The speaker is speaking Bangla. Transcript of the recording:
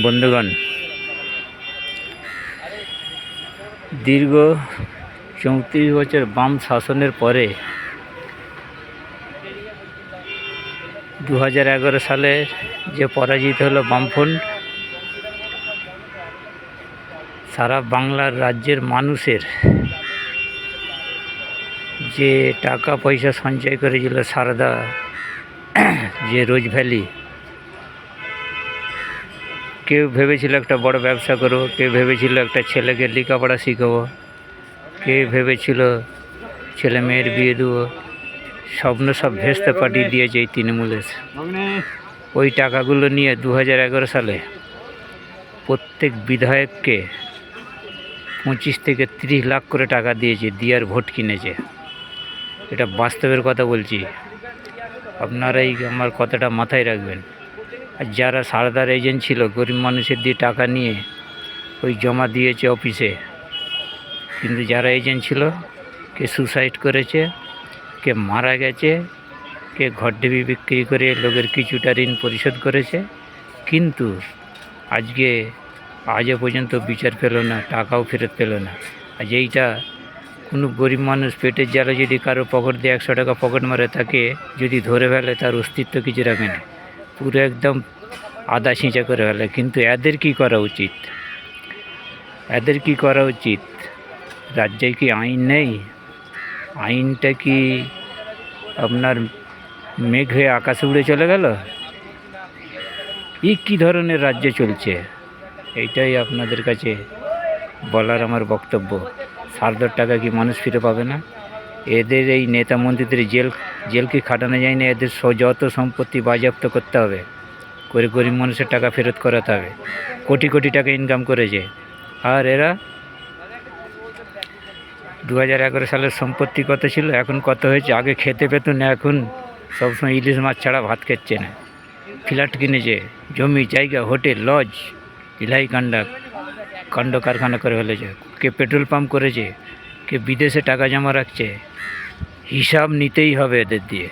বন্ধুগণ, দীর্ঘ ৩৪ বছর বাম শাসনের পরে ২০১১ সালে যে পরাজিত হলো বামফ্রন্ট, সারা বাংলার রাজ্যের মানুষের যে টাকা পয়সা সঞ্চয় করেছিল সারদা যে রোজ ভ্যালি, কেউ ভেবেছিল একটা বড় ব্যবসা করব, কেউ ভেবেছিল একটা ছেলেকে লেখাপড়া শিখাবো, কেউ ভেবেছিল ছেলে মেয়ের বিয়ে দেবো। স্বপ্ন সব ভেস্তে পাঠিয়ে দিয়েছে এই তৃণমূলের। ওই টাকাগুলো নিয়ে ২০১১ সালে প্রত্যেক বিধায়ককে ২৫ থেকে ৩০ লাখ করে টাকা দিয়েছে, দিয়ে আর ভোট কিনেছে। এটা বাস্তবের কথা বলছি, আপনারাই আমার কথাটা মাথায় রাখবেন। আর যারা সারদার এজেন্ট ছিল, গরিব মানুষের দিয়ে টাকা নিয়ে ওই জমা দিয়েছে অফিসে, কিন্তু যারা এজেন্ট ছিল, কে সুসাইড করেছে, কে মারা গেছে, কে ঘরডেবি বিক্রি করে লোকের কিছুটা ঋণ পরিশোধ করেছে, কিন্তু আজও পর্যন্ত বিচার পেল না, টাকাও ফেরত পেল না। আজ এইটা কোনো গরিব মানুষ পেটের জ্বালা যদি কারো পকেট দিয়ে ১০০ টাকা পকেট মারে, তাকে যদি ধরে ফেলে তার অস্তিত্ব কিছু রাখে না, পুরো একদম আদা ছিঁচা করে ফেলে। কিন্তু এদের কি করা উচিত? এদের কি করা উচিত? রাজ্যে কি আইন নেই? আইনটা কি আপনার মেঘ হয়ে আকাশে উড়ে চলে গেল? কী ধরনের রাজ্য চলছে? এইটাই আপনাদের কাছে বলার আমার বক্তব্য। সারদার টাকা কি মানুষ ফিরে পাবে না? এদের এই নেতা মন্ত্রীদের জেল কি খাটানো যায় না? এদের যত সম্পত্তি বাজেয়াপ্ত করতে হবে, করে গরিব মানুষের টাকা ফেরত করাতে হবে। কোটি কোটি টাকা ইনকাম করেছে, আর এরা ২০১১ সালের সম্পত্তি কত ছিল, এখন কত হয়েছে? আগে খেতে পেত না, এখন সবসময় ইলিশ মাছ ছাড়া ভাত খাচ্ছে না। ফ্ল্যাট কিনেছে, জমি জায়গা, হোটেল, লজ, ইলাই কাণ্ড কারখানা করে ফেলেছে। কে পেট্রোল পাম্প করেছে, কে বিদেশে টাকা জমা রাখছে। হিসাব নিতেই হবে এদের দিয়ে।